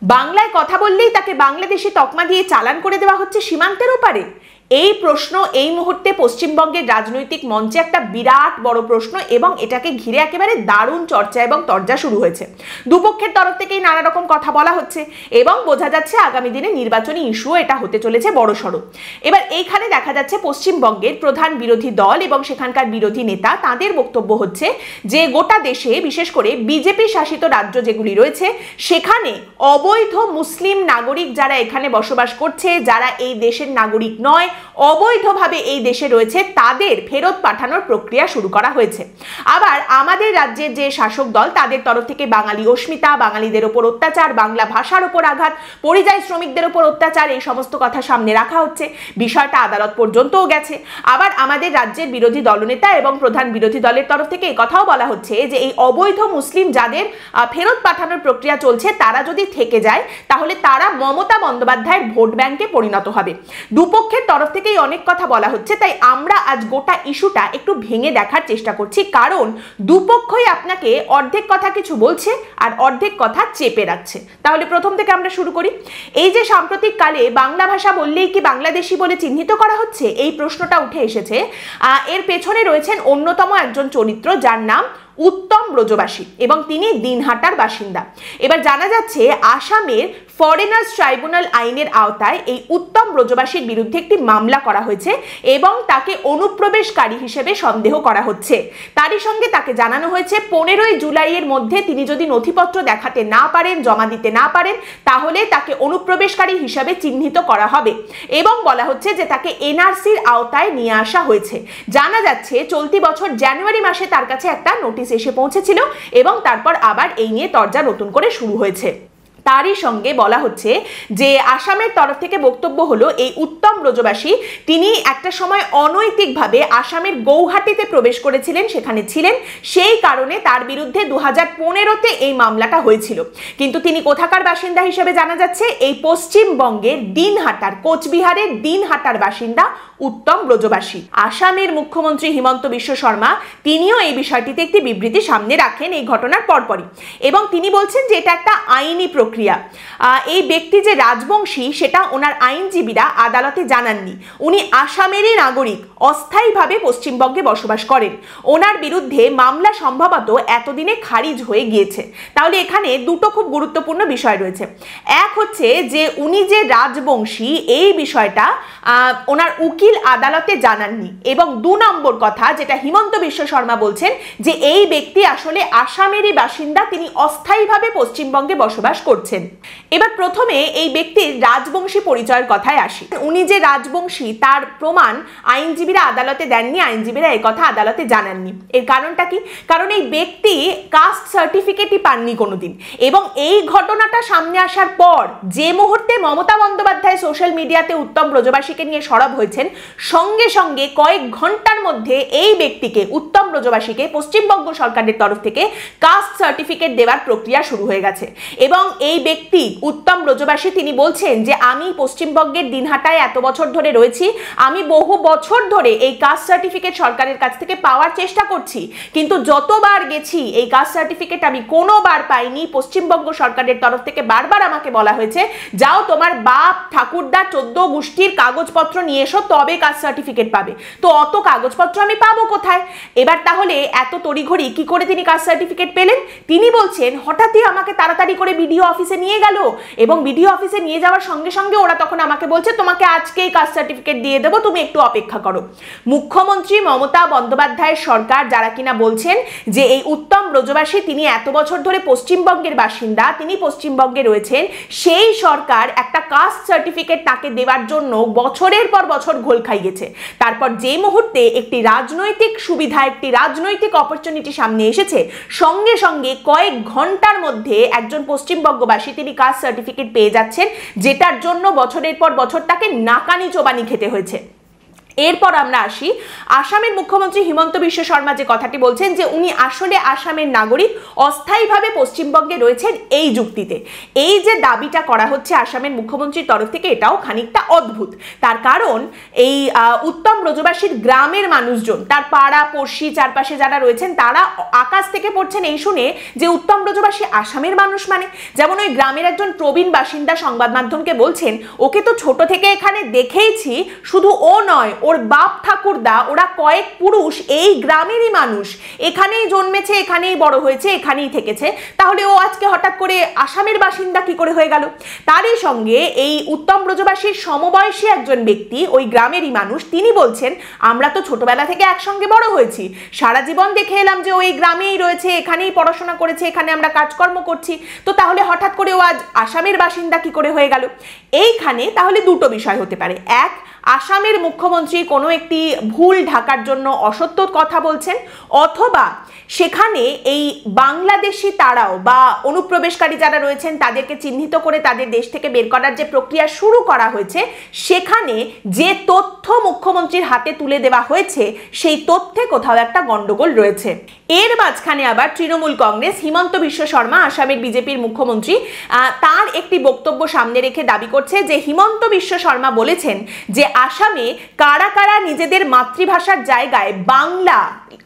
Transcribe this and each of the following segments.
বাংলায় কথা বললেই তাকে বাংলাদেশি তকমা দিয়ে চালান করে দেওয়া হচ্ছে সীমান্তের ওপারে। এই প্রশ্ন এই মুহূর্তে পশ্চিমবঙ্গের রাজনৈতিক মঞ্চে একটা বিরাট বড় প্রশ্ন এবং এটাকে ঘিরে একেবারে দারুণ চর্চা এবং তরজা শুরু হয়েছে। দুপক্ষের তরফ থেকেই নানা রকম কথা বলা হচ্ছে এবং বোঝা যাচ্ছে আগামী দিনে নির্বাচনী ইস্যু এটা হতে চলেছে বড়সড়। এবার এইখানে দেখা যাচ্ছে পশ্চিমবঙ্গের প্রধান বিরোধী দল এবং সেখানকার বিরোধী নেতা তাদের বক্তব্য হচ্ছে যে গোটা দেশে বিশেষ করে বিজেপি শাসিত রাজ্য যেগুলি রয়েছে সেখানে অবৈধ মুসলিম নাগরিক যারা এখানে বসবাস করছে, যারা এই দেশের নাগরিক নয়, অবৈধভাবে এই দেশে রয়েছে, তাদের ফেরত পাঠানোর প্রক্রিয়া শুরু করা হয়েছে। আবার আমাদের রাজ্যের যে শাসক দল তাদের তরফ থেকে বাঙালি অস্মিতা, বাঙালিদের ওপর অত্যাচার, বাংলা ভাষার ওপর আঘাত, পরিযায়ী শ্রমিকদের ওপর অত্যাচার, এই সমস্ত কথা সামনে রাখা হচ্ছে। বিষয়টা আদালত পর্যন্তও গেছে। আবার আমাদের রাজ্যের বিরোধী দলনেতা এবং প্রধান বিরোধী দলের তরফ থেকে এই কথাও বলা হচ্ছে যে এই অবৈধ মুসলিম যাদের ফেরত পাঠানোর প্রক্রিয়া চলছে তারা যদি থেকে যায় তাহলে তারা মমতা বন্দ্যোপাধ্যায়ের ভোট ব্যাংকে পরিণত হবে। দুপক্ষের তরফ থেকেই অনেক কথা বলা হচ্ছে, তাই আমরা আজ গোটা ইস্যুটা একটু ভেঙে দেখার চেষ্টা করছি, কারণ দুপক্ষই আপনাকে অর্ধেক কথা কিছু বলছে আর অর্ধেক কথা চেপে রাখছে। তাহলে প্রথম থেকে আমরা শুরু করি। এই যে সাম্প্রতিক কালে বাংলা ভাষা বললেই কি বাংলাদেশি বলে চিহ্নিত করা হচ্ছে, এই প্রশ্নটা উঠে এসেছে। এর পেছনে রয়েছেন অন্যতম একজন চরিত্র যার নাম উত্তম ব্রজবাসী এবং তিনি দিনহাটার বাসিন্দা। এবার জানা যাচ্ছে আসামের ফরেনার্স ট্রাইব্যুনাল আইনের আওতায় এই উত্তম ব্রজবাসীর বিরুদ্ধে একটি মামলা করা হয়েছে এবং তাকে অনুপ্রবেশকারী হিসেবে সন্দেহ করা হচ্ছে। তারই সঙ্গে তাকে জানানো হয়েছে 15ই জুলাইয়ের মধ্যে তিনি যদি নথিপত্র দেখাতে না পারেন, জমা দিতে না পারেন, তাহলে তাকে অনুপ্রবেশকারী হিসেবে চিহ্নিত করা হবে এবং বলা হচ্ছে যে তাকে এনআরসির আওতায় নিয়ে আসা হয়েছে। জানা যাচ্ছে চলতি বছর জানুয়ারি মাসে তার কাছে একটা নোটিশ এসে পৌঁছেছিল এবং তারপর আবার এই নিয়ে তরজা নতুন করে শুরু হয়েছে। তারই সঙ্গে বলা হচ্ছে যে আসামের তরফ থেকে বক্তব্য হলো এই উত্তম ব্রজবাসী তিনি একটা সময় অনৈতিকভাবে আসামের গৌহাটিতে প্রবেশ করেছিলেন, সেখানে ছিলেন, সেই কারণে তার বিরুদ্ধে 2015তে এই মামলাটা হয়েছিল। কিন্তু তিনি কোথাকার বাসিন্দা হিসেবে জানা যাচ্ছে এই পশ্চিমবঙ্গের দিনহাটার, কোচবিহারের দিনহাটার বাসিন্দা উত্তম ব্রজবাসী। আসামের মুখ্যমন্ত্রী হিমন্ত বিশ্ব শর্মা তিনিও এই বিষয়টিতে একটি বিবৃতি সামনে রাখেন এই ঘটনার পরপরই এবং তিনি বলছেন যে এটা একটা আইনি প্রক্রিয়া। এই ব্যক্তি যে রাজবংশী সেটা ওনার আইনজীবীরা আদালতে জানাননি। উনি আসামেরই নাগরিক, অস্থায়ীভাবে পশ্চিমবঙ্গে বসবাস করেন। ওনার বিরুদ্ধে মামলা সম্ভবত এতদিনে খারিজ হয়ে গিয়েছে। তাহলে এখানে দুটো খুব গুরুত্বপূর্ণ বিষয় রয়েছে। এক হচ্ছে যে উনি যে রাজবংশী এই বিষয়টা ওনার উকিল আদালতে জানাননি এবং 2 নম্বর কথা যেটা হিমন্ত বিশ্ব শর্মা বলছেন যে এই ব্যক্তি আসলে আসামেরই বাসিন্দা, তিনি অস্থায়ীভাবে পশ্চিমবঙ্গে বসবাস করছেন। এবার প্রথমে এই ব্যক্তির রাজবংশী পরিচয়ের কথায় আসি। উনি যে রাজবংশী তার প্রমাণ আইনজীবীরা আদালতে দেননি, আইনজীবীরা এই কথা আদালতে জানাননি। এর কারণটা কি? কারণ এই ব্যক্তি কাস্ট সার্টিফিকেটই পাননি কোনোদিন এবং এই ঘটনাটা সামনে আসার পর যে মুহূর্তে মমতা বন্দ্যোপাধ্যায় সোশ্যাল মিডিয়াতে উত্তম ব্রজবাসীকে নিয়ে সরব হয়েছেন, সঙ্গে সঙ্গে কয়েক ঘন্টার মধ্যে এই ব্যক্তিকে, উত্তম ব্রজবাসীকে পশ্চিমবঙ্গ সরকারের তরফ থেকে কাস্ট সার্টিফিকেট দেওয়ার প্রক্রিয়া শুরু হয়ে গেছে এবং এই ব্যক্তি উত্তম ব্রজবাসী তিনি বলছেন যে আমি পশ্চিমবঙ্গের দিনহাটায় এত বছর ধরে রয়েছি, আমি বহু বছর ধরে এই কাস্ট সার্টিফিকেট সরকারের কাছ থেকে পাওয়ার চেষ্টা করছি, কিন্তু যতবার গেছি এই কাস্ট সার্টিফিকেট আমি কোনোবার পাইনি। পশ্চিমবঙ্গ সরকারের তরফ থেকে বারবার আমাকে বলা হয়েছে যাও তোমার বাপ ঠাকুরদা 14 গোষ্ঠীর কাগজপত্র নিয়ে এসো তবে কাস্ট সার্টিফিকেট পাবে। তো অত কাগজপত্র আমি পাবো কোথায়? এবার তাহলে এত তড়িঘড়ি কি করে তিনি কাস্ট সার্টিফিকেট পেলেন? তিনি বলছেন হঠাৎই আমাকে তাড়াতাড়ি করে বিডিও অফিসে নিয়ে গেল এবং বিডিও অফিসে নিয়ে যাওয়ার সঙ্গে সঙ্গে ওরা তখন আমাকে বলছে তোমাকে আজকেই কাস্ট সার্টিফিকেট দিয়ে দেবো, তুমি একটু অপেক্ষা করো। মুখ্যমন্ত্রী মমতা বন্দ্যোপাধ্যায়ের সরকার যারা কিনা বলছেন যে এই উত্তম ব্রজবাসী তিনি এত বছর ধরে পশ্চিমবঙ্গের বাসিন্দা, তিনি পশ্চিমবঙ্গে রয়েছেন, সেই সরকার একটা কাস্ট সার্টিফিকেট তাকে দেওয়ার জন্য বছরের পর বছর ঘোল খাইয়েছে। তারপর যে মুহূর্তে একটি রাজনৈতিক সুবিধা, একটি রাজনৈতিক অপরচুনিটি সামনে এসেছে, সঙ্গে সঙ্গে কয়েক ঘন্টার মধ্যে একজন পশ্চিমবঙ্গবাসী তিনি কাস্ট সার্টিফিকেট পেয়ে যাচ্ছেন, যেটার জন্য বছরের পর বছর তাকে নাকানি চোবানি খেতে হয়েছে। এরপর আমরা আসি আসামের মুখ্যমন্ত্রী হিমন্ত বিশ্ব শর্মা যে কথাটি বলছেন যে উনি আসলে আসামের নাগরিক, অস্থায়ীভাবে পশ্চিমবঙ্গে রয়েছেন এই যুক্তিতে। এই যে দাবিটা করা হচ্ছে আসামের মুখ্যমন্ত্রীর তরফ থেকে, এটাও খানিকটা অদ্ভুত। তার কারণ এই উত্তম ব্রজবাসীর গ্রামের মানুষজন, তার পাড়া পড়শি চারপাশে যারা রয়েছেন, তারা আকাশ থেকে পড়ছেন এই শুনে যে উত্তম ব্রজবাসী আসামের মানুষ। মানে যেমন ওই গ্রামের একজন প্রবীণ বাসিন্দা সংবাদ মাধ্যমকে বলছেন, ওকে তো ছোট থেকে এখানে দেখেইছি, শুধু ও নয়, ওর বাপ ঠাকুরদা, ওরা কয়েক পুরুষ এই গ্রামেরই মানুষ, এখানেই জন্মেছে, এখানেই বড় হয়েছে, এখানেই থেকেছে, তাহলে ও আজকে হঠাৎ করে আসামের বাসিন্দা কি করে হয়ে গেল? তারই সঙ্গে এই উত্তম ব্রজবাসীর সমবয়সী একজন ব্যক্তি, ওই গ্রামেরই মানুষ, তিনি বলছেন আমরা তো ছোটবেলা থেকে একসঙ্গে বড় হয়েছি, সারা জীবন দেখে এলাম যে ওই গ্রামেই রয়েছে, এখানেই পড়াশোনা করেছে, এখানে আমরা কাজকর্ম করছি, তো তাহলে হঠাৎ করে ও আজ আসামের বাসিন্দা কি করে হয়ে গেল? এইখানে তাহলে দুটো বিষয় হতে পারে। এক, আসামের মুখ্যমন্ত্রী কোনো একটি ভুল ঢাকার জন্য অসত্য কথা বলছেন, অথবা সেখানে এই বাংলাদেশি তারাও বা অনুপ্রবেশকারী যারা রয়েছেন তাদেরকে চিহ্নিত করে তাদের দেশ থেকে বের করার যে প্রক্রিয়া শুরু করা হয়েছে, সেখানে যে তথ্য মুখ্যমন্ত্রীর হাতে তুলে দেওয়া হয়েছে সেই তথ্যে কোথাও একটা গন্ডগোল রয়েছে। এর মাঝখানে আবার তৃণমূল কংগ্রেস, হিমন্ত বিশ্ব শর্মা আসামের বিজেপির মুখ্যমন্ত্রী, তার একটি বক্তব্য সামনে রেখে দাবি করছে যে হিমন্ত বিশ্ব শর্মা বলেছেন যে আসামে কারা কারা নিজেদের মাতৃভাষার জায়গায় বাংলা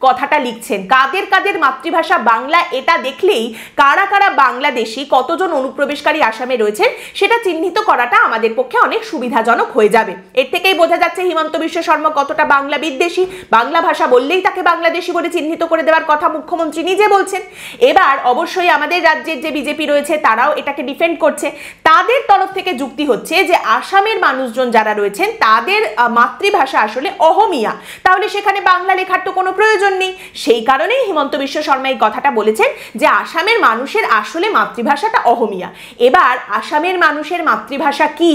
কথাটা লিখছেন, কাদের কাদের মাতৃভাষা বাংলা, এটা দেখলেই কারা কারা বাংলাদেশি, কতজন অনুপ্রবেশকারী আসামে রয়েছেন সেটা চিহ্নিত করাটা আমাদের পক্ষে অনেক সুবিধাজনক হয়ে যাবে। এর থেকেই বোঝা যাচ্ছে হিমন্ত বিশ্ব শর্মা কতটা বাংলা বিদ্বেষী, বাংলা ভাষা বললেই তাকে বাংলাদেশি বলে চিহ্নিত করে দেওয়ার কথা মুখ্যমন্ত্রী নিজে বলছেন। এবার অবশ্যই আমাদের রাজ্যের যে বিজেপি রয়েছে তারাও এটাকে ডিফেন্ড করছে, তাদের তরফ থেকে যুক্তি হচ্ছে যে আসামের মানুষজন যারা রয়েছেন তাদের মাতৃভাষা আসলে অহমিয়া, তাহলে সেখানে বাংলা লেখার তো কোনো প্রয়োজন নেই। সেই কারণেই হিমন্ত বিশ্ব শর্মা এই কথাটা বলেছেন যে আসামের মানুষের আসলে মাতৃভাষাটা অহমিয়া। এবার আসামের মানুষের মাতৃভাষা কি,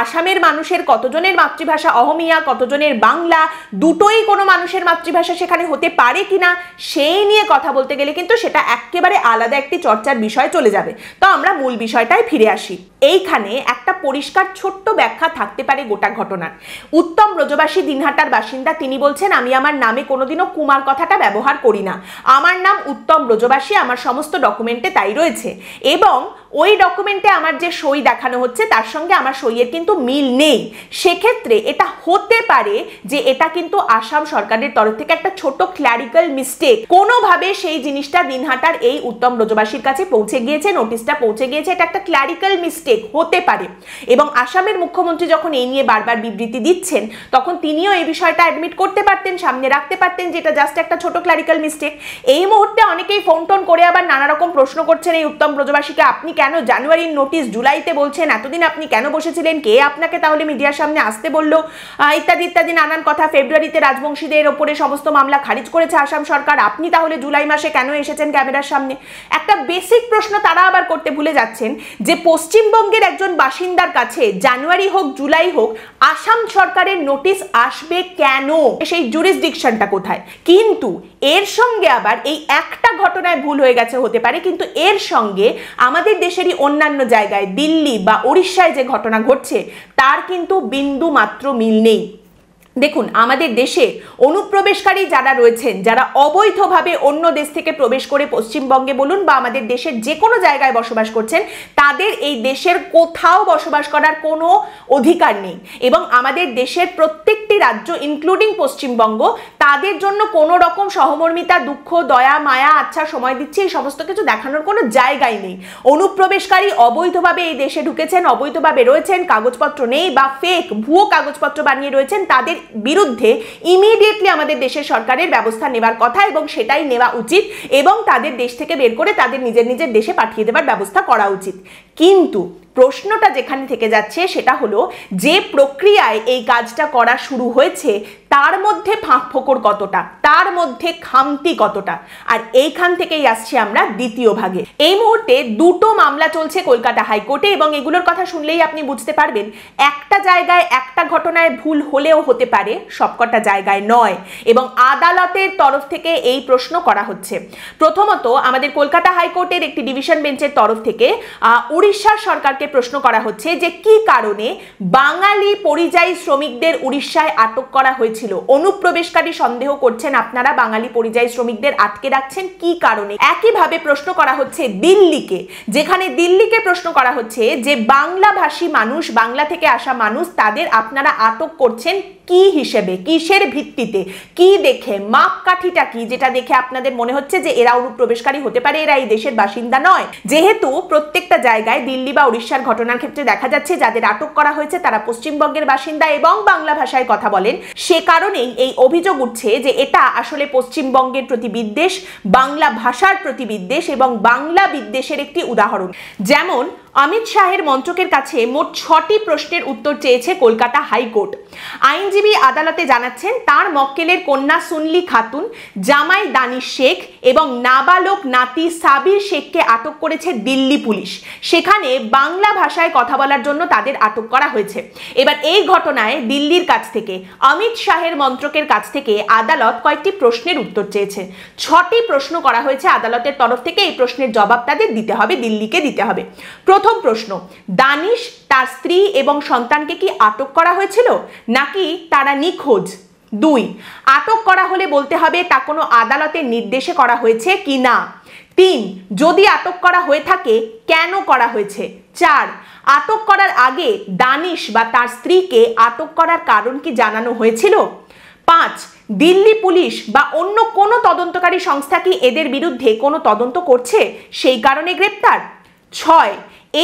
আসামের মানুষের কতজনের মাতৃভাষা অহমিয়া, কতজনের বাংলা, দুটোই কোনো মানুষের মাতৃভাষা সেখানে হতে পারে কিনা, সেই নিয়ে কথা বলতে গেলে কিন্তু সেটা একেবারে আলাদা একটি চর্চার বিষয় চলে যাবে। তো আমরা মূল বিষয়টায় ফিরে আসি। এইখানে একটা পরিষ্কার ছোট্ট ব্যাখ্যা থাকতে পারে গোটা ঘটনার। উত্তম ব্রজবাসী দিনহাটার বাসিন্দা, তিনি বলছেন আমি আমার নামে কোনোদিনও কুমার কথাটা ব্যবহার করি না, আমার নাম উত্তম ব্রজবাসী, আমার সমস্ত ডকুমেন্টে তাই রয়েছে, এবং ওই ডকুমেন্টে আমার যে সই দেখানো হচ্ছে তার সঙ্গে আমার সইয়ের কিন্তু মিল নেই। সেক্ষেত্রে এটা হতে পারে যে এটা কিন্তু আসাম সরকারের তরফ থেকে একটা ছোট ক্ল্যারিক্যাল মিস্টেক, কোনোভাবে সেই জিনিসটা দিনহাটার এই উত্তম ব্রজবাসীর কাছে পৌঁছে গিয়েছে, নোটিশটা পৌঁছে গিয়েছে, এটা একটা ক্ল্যারিক্যাল মিস্টেক হতে পারে। এবং আসামের মুখ্যমন্ত্রী যখন এই নিয়ে বারবার বিবৃতি দিচ্ছেন তখন তিনিও এই বিষয়টা অ্যাডমিট করতে পারতেন, সামনে রাখতে পারতেন যে এটা জাস্ট একটা ছোট ক্ল্যারিক্যাল মিস্টেক। এই মুহূর্তে অনেকেই ফোন টোন করে আবার নানা রকম প্রশ্ন করছেন এই উত্তম ব্রজবাসীকে, আপনি কেন জানুয়ারির নোটিশ জুলাইতে বলছেন, এতদিন আপনি কেন বসেছিলেন, কে আপনাকে তাহলে মিডিয়ার সামনে আসতে বললো, ইত্যাদি ইত্যাদি নানান কথা। ফেব্রুয়ারিতে রাজবংশীদের ওপরে সমস্ত মামলা খারিজ করেছে আসাম সরকার, আপনি তাহলে জুলাই মাসে কেন এসেছেন ক্যামেরার সামনে? একটা বেসিক প্রশ্ন তারা আবার করতে ভুলে যাচ্ছেন যে পশ্চিমবঙ্গের একজন বাসিন্দার কাছে জানুয়ারি হোক জুলাই হোক আসাম সরকারের নোটিশ আসবে কেন, সেই জুরিসডিকশনটা কোথায়? কিন্তু এর সঙ্গে আবার এই একটা ঘটনায় ভুল হয়ে গেছে হতে পারে, কিন্তু এর সঙ্গে আমাদের দেশেরই অন্যান্য জায়গায় দিল্লি বা উড়িষ্যায় যে ঘটনা ঘটছে তার কিন্তু বিন্দু মাত্র মিল নেই। দেখুন, আমাদের দেশে অনুপ্রবেশকারী যারা রয়েছেন, যারা অবৈধভাবে অন্য দেশ থেকে প্রবেশ করে পশ্চিমবঙ্গে বলুন বা আমাদের দেশের যে কোনো জায়গায় বসবাস করছেন, তাদের এই দেশের কোথাও বসবাস করার কোনো অধিকার নেই। এবং আমাদের দেশের প্রত্যেকটি রাজ্য ইনক্লুডিং পশ্চিমবঙ্গ তাদের জন্য কোনো রকম সহমর্মিতা, দুঃখ, দয়া, মায়া, আচ্ছা সময় দিচ্ছে এই সমস্ত কিছু দেখানোর কোনো জায়গাই নেই। অনুপ্রবেশকারী অবৈধভাবে এই দেশে ঢুকেছেন, অবৈধভাবে রয়েছেন, কাগজপত্র নেই বা ফেক ভুয়ো কাগজপত্র বানিয়ে রয়েছেন, তাদের বিরুদ্ধে ইমিডিয়েটলি আমাদের দেশের সরকারের ব্যবস্থা নেওয়ার কথা এবং সেটাই নেওয়া উচিত, এবং তাদের দেশ থেকে বের করে তাদের নিজের নিজের দেশে পাঠিয়ে দেওয়ার ব্যবস্থা করা উচিত। কিন্তু প্রশ্নটা যেখানে থেকে যাচ্ছে সেটা হলো যে প্রক্রিয়ায় এই কাজটা করা শুরু হয়েছে তার মধ্যে ফাঁক ফোকর কতটা, তার মধ্যে খামতি কতটা, আর এইখান থেকেই আসছি আমরা দ্বিতীয় ভাগে। এই মুহূর্তে দুটো মামলা চলছে কলকাতা হাইকোর্টে এবং এগুলোর কথা শুনলেই আপনি বুঝতে পারবেন একটা জায়গায় একটা ঘটনায় ভুল হলেও হতে পারে, সবকটা জায়গায় নয়, এবং আদালতের তরফ থেকে এই প্রশ্ন করা হচ্ছে। প্রথমত আমাদের কলকাতা হাইকোর্টের একটি ডিভিশন বেঞ্চের তরফ থেকে উড়িষ্যার সরকারকে প্রশ্ন করা হচ্ছে যে কি কারণে বাঙালি পরিযায়ী শ্রমিকদের উড়িষ্যায় আটক করা হয়েছিল হয়েছিল? অনুপ্রবেশকারী সন্দেহ করছেন আপনারা বাঙালি পরিযায়ী শ্রমিকদের আটকে রাখছেন কি কারণে? একইভাবে প্রশ্ন করা হচ্ছে দিল্লিকে, যেখানে দিল্লিকে প্রশ্ন করা হচ্ছে যে বাংলাভাষী মানুষ, বাংলা থেকে আসা মানুষ, তাদের আপনারা আটক করছেন কি হিসেবে, কিসের ভিত্তিতে, কি দেখে, মাপকাঠিটা কি যেটা দেখে আপনাদের মনে হচ্ছে যে এরা অনুপ্রবেশকারী হতে পারে, এরা এই দেশের বাসিন্দা নয়? যেহেতু প্রত্যেকটা জায়গায় দিল্লি বা উড়িষ্যার ঘটনার ক্ষেত্রে দেখা যাচ্ছে যাদের আটক করা হয়েছে তারা পশ্চিমবঙ্গের বাসিন্দা এবং বাংলা ভাষায় কথা বলেন, সে কারণেই এই অভিযোগ উঠছে যে এটা আসলে পশ্চিমবঙ্গের প্রতি বিদ্বেষ, বাংলা ভাষার প্রতি বিদ্বেষ এবং বাংলা বিদ্বেষের একটি উদাহরণ। যেমন অমিত শাহের মন্ত্রকের কাছে মোট 6টি প্রশ্নের উত্তর চেয়েছে কলকাতা হাইকোর্ট। আইনজীবী আদালতে জানাচ্ছেন তার মক্কেলের কন্যা সুনলি খাতুন, জামাই দানিশ শেখ এবং নাবালক নাতি সাবির শেখকে আটক করেছে দিল্লি পুলিশ। সেখানে বাংলা ভাষায় কথা বলার জন্য তাদের আটক করা হয়েছে। এবার এই ঘটনায় দিল্লির কাছ থেকে, অমিত শাহের মন্ত্রকের কাছ থেকে আদালত কয়েকটি প্রশ্নের উত্তর চেয়েছে। 6টি প্রশ্ন করা হয়েছে আদালতের তরফ থেকে। এই প্রশ্নের জবাব তাদের দিতে হবে, দিল্লিকে দিতে হবে। প্রথম প্রশ্ন, দানিশ, তার স্ত্রী এবং সন্তানকে কি আটক করা হয়েছিল নাকি তারা নিখোঁজ? 2, আটক করা হলে বলতে হবে তা কোনো আদালতের নির্দেশে করা হয়েছে কি না। 3, যদি আটক করা হয়ে থাকে কেন করা হয়েছে। 4, আটক করার আগে দানিশ বা তার স্ত্রীকে আটক করার কারণ কি জানানো হয়েছিল। 5, দিল্লি পুলিশ বা অন্য কোনো তদন্তকারী সংস্থা কি এদের বিরুদ্ধে কোনো তদন্ত করছে, সেই কারণে গ্রেপ্তার। 6,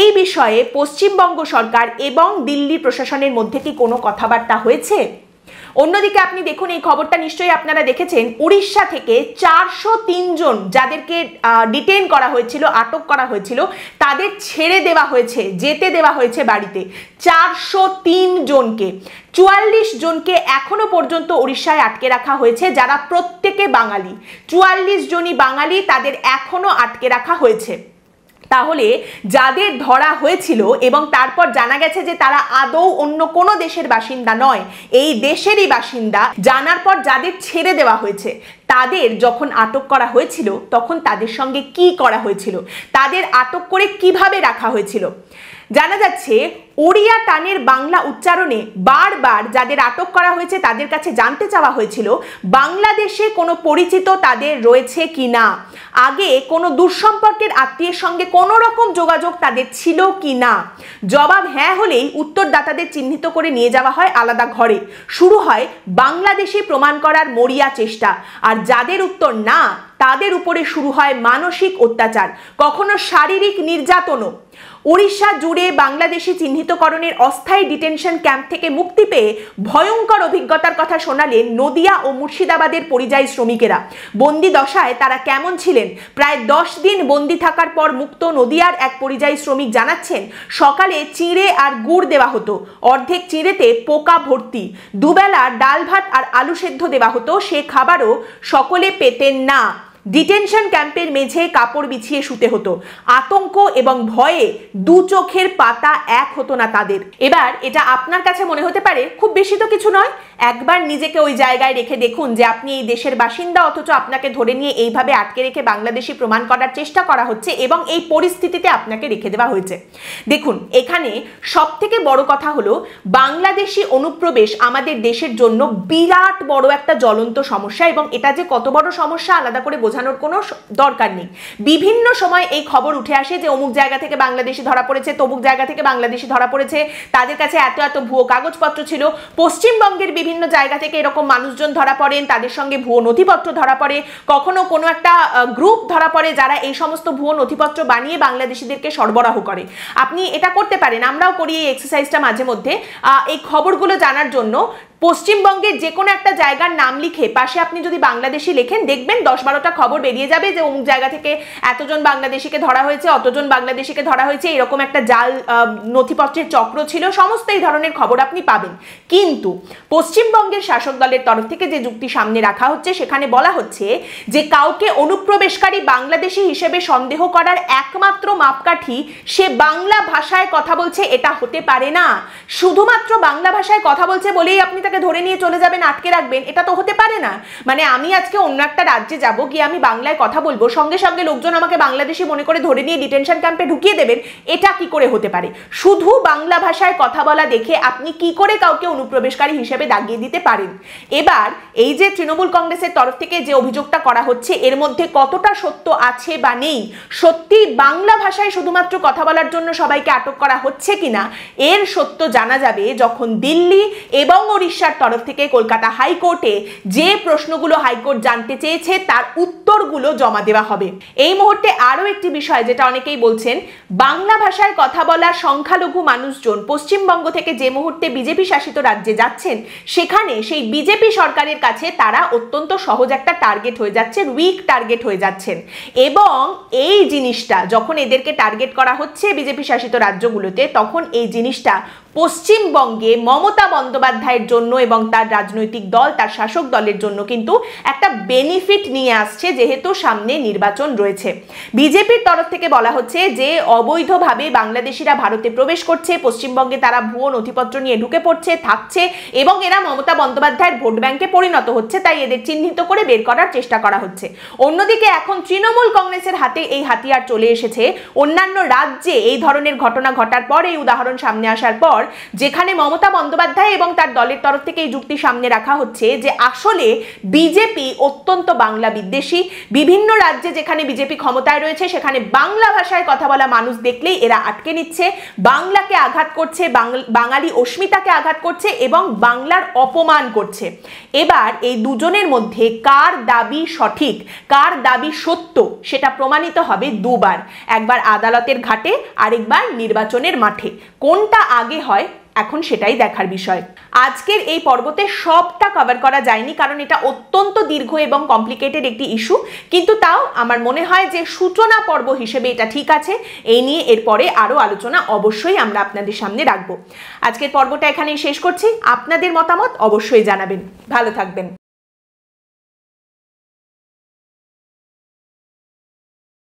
এই বিষয়ে পশ্চিমবঙ্গ সরকার এবং দিল্লি প্রশাসনের মধ্যে কি কোনো কথাবার্তা হয়েছে। অন্যদিকে আপনি দেখুন, এই খবরটা নিশ্চয়ই আপনারা দেখেছেন, উড়িষ্যা থেকে 403 জন যাদেরকে ডিটেইন করা হয়েছিল, আটক করা হয়েছিল, তাদের ছেড়ে দেওয়া হয়েছে, যেতে দেওয়া হয়েছে বাড়িতে। 403 জনকে, 44 জনকে এখনো পর্যন্ত উড়িষ্যায় আটকে রাখা হয়েছে, যারা প্রত্যেকে বাঙালি। 44 জনই বাঙালি, তাদের এখনো আটকে রাখা হয়েছে। তাহলে যাদের ধরা হয়েছিল এবং তারপর জানা গেছে যে তারা আদৌ অন্য কোনো দেশের বাসিন্দা নয়, এই দেশেরই বাসিন্দা, জানার পর যাদের ছেড়ে দেওয়া হয়েছে, তাদের যখন আটক করা হয়েছিল তখন তাদের সঙ্গে কি করা হয়েছিল, তাদের আটক করে কিভাবে রাখা হয়েছিল। জানা যাচ্ছে ওড়িয়া টানের বাংলা উচ্চারণে বারবার যাদের আটক করা হয়েছে তাদের কাছে জানতে চাওয়া হয়েছিল বাংলাদেশে কোনো পরিচিত তাদের রয়েছে কি না, আগে কোনো দুঃসম্পর্কের আত্মীয়ের সঙ্গে কোনো রকম যোগাযোগ তাদের ছিল কি না। জবাব হ্যাঁ হলেই উত্তরদাতাদের চিহ্নিত করে নিয়ে যাওয়া হয় আলাদা ঘরে। শুরু হয় বাংলাদেশি প্রমাণ করার মরিয়া চেষ্টা, আর যাদের উত্তর না তাদের উপরে শুরু হয় মানসিক অত্যাচার, কখনো শারীরিক নির্যাতনও। উড়িষ্যা জুড়ে বাংলাদেশি চিহ্নিতকরণের অস্থায়ী ডিটেনশন ক্যাম্প থেকে মুক্তি পেয়ে ভয়ঙ্কর অভিজ্ঞতার কথা শোনালেন নদিয়া ও মুর্শিদাবাদের পরিযায়ী শ্রমিকেরা। বন্দি দশায় তারা কেমন ছিলেন, প্রায় 10 দিন বন্দি থাকার পর মুক্ত নদিয়ার এক পরিযায়ী শ্রমিক জানাচ্ছেন, সকালে চিঁড়ে আর গুড় দেওয়া হতো, অর্ধেক চিঁড়েতে পোকা ভর্তি, দুবেলা ডাল ভাত আর আলু সেদ্ধ দেওয়া হতো, সে খাবারও সকলে পেতেন না। ডিটেনশন ক্যাম্পের মেঝে কাপড় বিছিয়ে শুতে হতো, আতঙ্ক এবং ভয়ে দু চোখের পাতা এক হতো না তাদের। এবার এটা আপনার কাছে মনে হতে পারে খুব বেশি তো কিছু নয়, একবার নিজেকে ওই জায়গায় রেখে দেখুন যে আপনি এই দেশের বাসিন্দা, অথচ আপনাকে ধরে নিয়ে এইভাবে আটকে রেখে বাংলাদেশি প্রমাণ করার চেষ্টা করা হচ্ছে এবং এই পরিস্থিতিতে আপনাকে রেখে দেওয়া হয়েছে। দেখুন, এখানে সব থেকে বড় কথা হলো বাংলাদেশি অনুপ্রবেশ আমাদের দেশের জন্য বিরাট বড় একটা জ্বলন্ত সমস্যা, এবং এটা যে কত বড় সমস্যা আলাদা করে বোঝানোর কোনো দরকার নেই। বিভিন্ন সময় এই খবর উঠে আসে যে অমুক জায়গা থেকে বাংলাদেশি ধরা পড়েছে, তমুক জায়গা থেকে বাংলাদেশি ধরা পড়েছে, তাদের কাছে এত এত ভুয়ো কাগজপত্র ছিল। পশ্চিমবঙ্গের বিভিন্ন জায়গা থেকে এরকম মানুষজন ধরা পড়েন, তাদের সঙ্গে ভুয়ো নথিপত্র ধরা পড়ে, কখনো কোনো একটা গ্রুপ ধরা পড়ে যারা এই সমস্ত ভুয়ো নথিপত্র বানিয়ে বাংলাদেশিদেরকে সরবরাহ করে। আপনি এটা করতে পারেন, আমরাও করি এই এক্সারসাইজটা মাঝে মধ্যে। এই খবরগুলো জানার জন্য পশ্চিমবঙ্গের যে কোনো একটা জায়গার নাম লিখে পাশে আপনি যদি বাংলাদেশি লেখেন, দেখবেন 10-12টা খবর বেরিয়ে যাবে যে অমুক জায়গা থেকে এতজন বাংলাদেশিকে ধরা হয়েছে, অতজন বাংলাদেশিকে ধরা হয়েছে, এরকম একটা জাল নথিপত্রের চক্র ছিল, সমস্ত এই ধরনের খবর আপনি পাবেন। কিন্তু পশ্চিমবঙ্গের শাসক দলের তরফ থেকে যে যুক্তি সামনে রাখা হচ্ছে সেখানে বলা হচ্ছে যে কাউকে অনুপ্রবেশকারী বাংলাদেশি হিসেবে সন্দেহ করার একমাত্র মাপকাঠি সে বাংলা ভাষায় কথা বলছে, এটা হতে পারে না। শুধুমাত্র বাংলা ভাষায় কথা বলছে বলেই আপনি বিষয়টাকে ধরে নিয়ে চলে যাবেন, আটকে রাখবেন, এটা তো হতে পারে না। মানে আমি আজকে অন্য একটা রাজ্যে যাব, গিয়ে আমি বাংলায় কথা বলবো, সঙ্গে সঙ্গে লোকজন আমাকে বাংলাদেশি মনে করে ধরে নিয়ে ডিটেনশন ক্যাম্পে ঢুকিয়ে দেবেন, এটা কি করে হতে পারে? শুধু বাংলা ভাষায় কথা বলা দেখে আপনি কি করে কাউকে অনুপ্রবেশকারী হিসেবে দাগিয়ে দিতে পারেন? এবার এই যে তৃণমূল কংগ্রেসের তরফ থেকে যে অভিযোগটা করা হচ্ছে, এর মধ্যে কতটা সত্য আছে বা নেই, সত্যি বাংলা ভাষায় শুধুমাত্র কথা বলার জন্য সবাইকে আটক করা হচ্ছে কিনা, এর সত্য জানা যাবে যখন দিল্লি এবং ওড়িশার তরফ থেকে কলকাতা হাইকোর্টে যে প্রশ্নগুলো হাইকোর্ট জানতে চেয়েছে তার উত্তরগুলো জমা দেওয়া হবে। এই মুহূর্তে আরো একটি বিষয় যেটা অনেকেই বলছেন, বাংলা ভাষায় কথা বলা সংখ্যালঘু মানুষজন পশ্চিমবঙ্গ থেকে যে মুহূর্তে বিজেপি শাসিত রাজ্যে যাচ্ছেন, সেখানে সেই বিজেপি সরকারের কাছে তারা অত্যন্ত সহজ একটা টার্গেট হয়ে যাচ্ছে, উইক টার্গেট হয়ে যাচ্ছেন। এবং এই জিনিসটা যখন এদেরকে টার্গেট করা হচ্ছে বিজেপি শাসিত রাজ্যগুলোতে, তখন এই জিনিসটা পশ্চিমবঙ্গে মমতা বন্দ্যোপাধ্যায়ের জন্য এবং তার রাজনৈতিক দল, তার শাসক দলের জন্য কিন্তু একটা বেনিফিট নিয়ে আসছে, যেহেতু সামনে নির্বাচন রয়েছে। বিজেপির তরফ থেকে বলা হচ্ছে যে অবৈধভাবে বাংলাদেশিরা ভারতে প্রবেশ করছে, পশ্চিমবঙ্গে তারা ভুয়ো নথিপত্র নিয়ে ঢুকে পড়ছে, থাকছে এবং এরা মমতা বন্দ্যোপাধ্যায়ের ভোট ব্যাংকে পরিণত হচ্ছে, তাই এদের চিহ্নিত করে বের করার চেষ্টা করা হচ্ছে। অন্যদিকে এখন তৃণমূল কংগ্রেসের হাতে এই হাতিয়ার চলে এসেছে। অন্যান্য রাজ্যে এই ধরনের ঘটনা ঘটার পর, এই উদাহরণ সামনে আসার পর, যেখানে মমতা বন্দ্যোপাধ্যায় এবং তার দলের তরফ থেকে এই যুক্তি সামনে রাখা হচ্ছে যে আসলে বিজেপি অত্যন্ত বাংলা বিদ্বেষী, বিভিন্ন রাজ্যে যেখানে বিজেপি ক্ষমতায় রয়েছে সেখানে বাংলা ভাষায় কথা বলা মানুষ দেখলেই এরা আটকে নিচ্ছে, বাংলাকে আঘাত করছে, বাঙালি অস্মিতাকে আঘাত করছে এবং বাংলার অপমান করছে। এবার এই দুজনের মধ্যে কার দাবি সঠিক, কার দাবি সত্য, সেটা প্রমাণিত হবে দুবার, একবার আদালতের ঘাটে, আরেকবার নির্বাচনের মাঠে। কোনটা আগে হয় এখন সেটাই দেখার বিষয়। আজকের এই পর্বতে সবটা কভার করা যায়নি, কারণ এটা অত্যন্ত দীর্ঘ এবং কমপ্লিকেটেড একটি ইস্যু, কিন্তু তাও আমার মনে হয় যে সূচনা পর্ব হিসেবে এটা ঠিক আছে। এই নিয়ে এরপরে আরো আলোচনা অবশ্যই আমরা আপনাদের সামনে রাখবো। আজকের পর্বটা এখানেই শেষ করছি। আপনাদের মতামত অবশ্যই জানাবেন। ভালো থাকবেন।